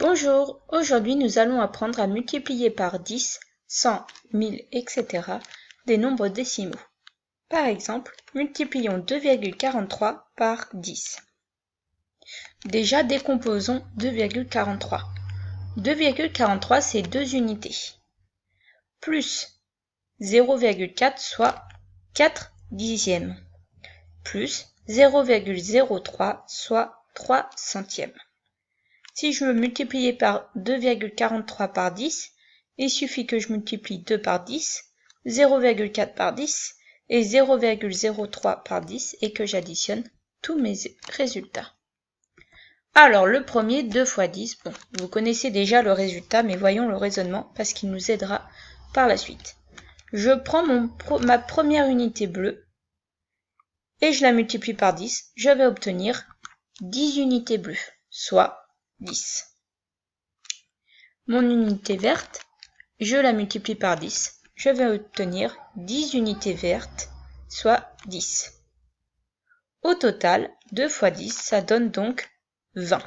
Bonjour, aujourd'hui nous allons apprendre à multiplier par 10, 100, 1000, etc. des nombres décimaux. Par exemple, multiplions 2,43 par 10. Déjà décomposons 2,43. 2,43 c'est 2 unités. Plus 0,4 soit 4 dixièmes. Plus 0,03 soit 3 centièmes. Si je veux multiplier par 2,43 par 10, il suffit que je multiplie 2 par 10, 0,4 par 10 et 0,03 par 10 et que j'additionne tous mes résultats. Alors le premier, 2 fois 10, bon, vous connaissez déjà le résultat, mais voyons le raisonnement parce qu'il nous aidera par la suite. Je prends ma première unité bleue et je la multiplie par 10, je vais obtenir 10 unités bleues, soit 10. Mon unité verte, je la multiplie par 10. Je vais obtenir 10 unités vertes, soit 10. Au total, 2 fois 10, ça donne donc 20.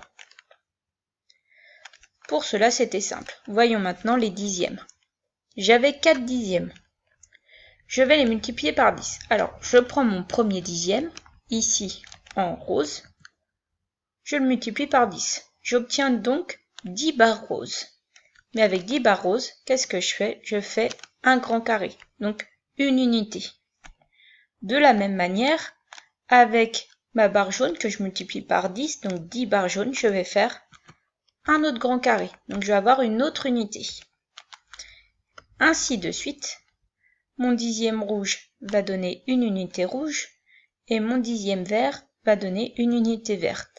Pour cela, c'était simple. Voyons maintenant les dixièmes. J'avais 4 dixièmes. Je vais les multiplier par 10. Alors, je prends mon premier dixième, ici en rose. Je le multiplie par 10. J'obtiens donc 10 barres roses. Mais avec 10 barres roses, qu'est-ce que je fais? Je fais un grand carré, donc une unité. De la même manière, avec ma barre jaune que je multiplie par 10, donc 10 barres jaunes, je vais faire un autre grand carré. Donc je vais avoir une autre unité. Ainsi de suite, mon dixième rouge va donner une unité rouge et mon dixième vert va donner une unité verte.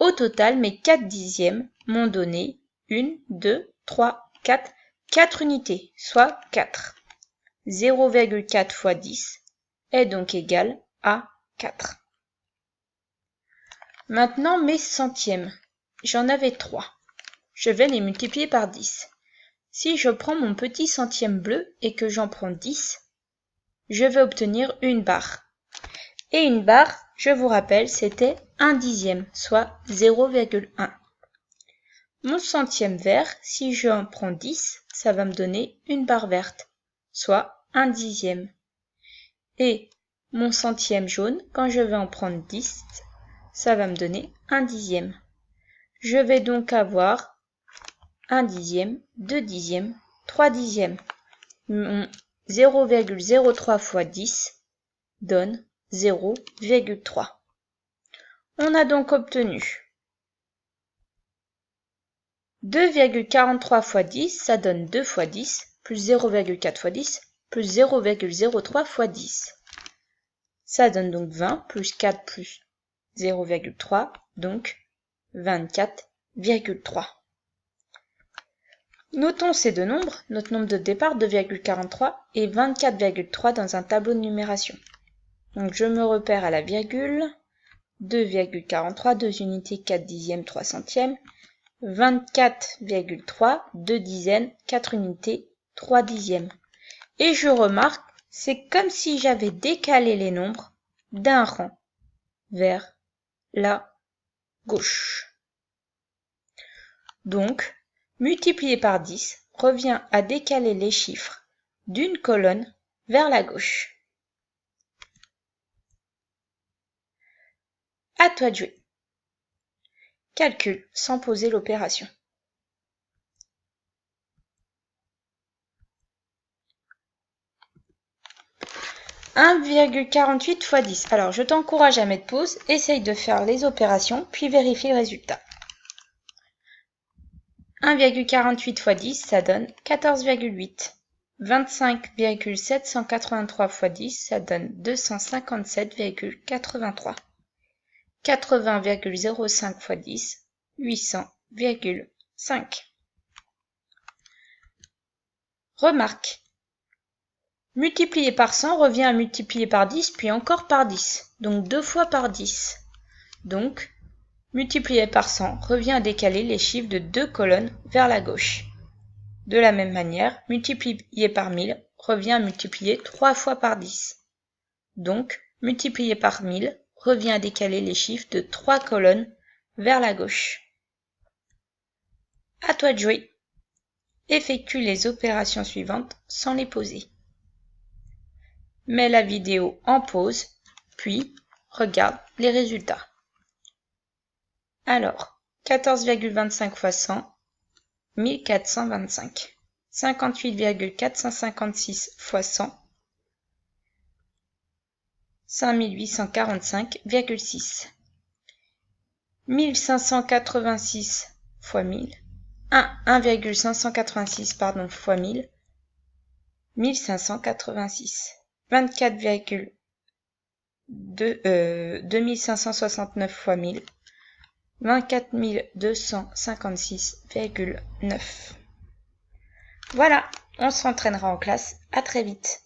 Au total, mes 4 dixièmes m'ont donné 1, 2, 3, 4 unités, soit 4. 0,4 fois 10 est donc égal à 4. Maintenant mes centièmes. J'en avais 3. Je vais les multiplier par 10. Si je prends mon petit centième bleu et que j'en prends 10, je vais obtenir une barre. Et une barre, je vous rappelle, c'était 1 dixième, soit 0,1. Mon centième vert, si j'en prends 10, ça va me donner une barre verte, soit 1 dixième. Et mon centième jaune, quand je vais en prendre 10, ça va me donner 1 dixième. Je vais donc avoir 1 dixième, 2 dixièmes, 3 dixièmes. Mon 0,03 fois 10 donne 0,3. On a donc obtenu 2,43 fois 10, ça donne 2 fois 10, plus 0,4 fois 10, plus 0,03 fois 10. Ça donne donc 20, plus 4 plus 0,3, donc 24,3. Notons ces deux nombres, notre nombre de départ 2,43 et 24,3 dans un tableau de numération. Donc je me repère à la virgule, 2,43, 2 unités, 4 dixièmes, 3 centièmes, 24,3, 2 dizaines, 4 unités, 3 dixièmes. Et je remarque, c'est comme si j'avais décalé les nombres d'un rang vers la gauche. Donc, multiplier par 10 revient à décaler les chiffres d'une colonne vers la gauche. À toi de jouer. Calcule sans poser l'opération. « 1,48 fois 10. Alors, je t'encourage à mettre pause, essaye de faire les opérations, puis vérifie le résultat. 1,48 fois 10, ça donne 14,8. 25,783 fois 10, ça donne 257,83. 80,05 fois 10, 800,5. Remarque. Multiplier par 100 revient à multiplier par 10, puis encore par 10. Donc 2 fois par 10. Donc, multiplier par 100 revient à décaler les chiffres de 2 colonnes vers la gauche. De la même manière, multiplier par 1000 revient à multiplier 3 fois par 10. Donc, multiplier par 1000 revient à décaler les chiffres de 3 colonnes vers la gauche. À toi de jouer. Effectue les opérations suivantes sans les poser. Mets la vidéo en pause, puis regarde les résultats. Alors, 14,25 fois 100, 1425. 58,456 fois 100, 5845,6. 1586 fois 1000. 1,586 fois 1000. 1586. 2569 fois 1000. 24256,9. Voilà, on s'entraînera en classe. À très vite.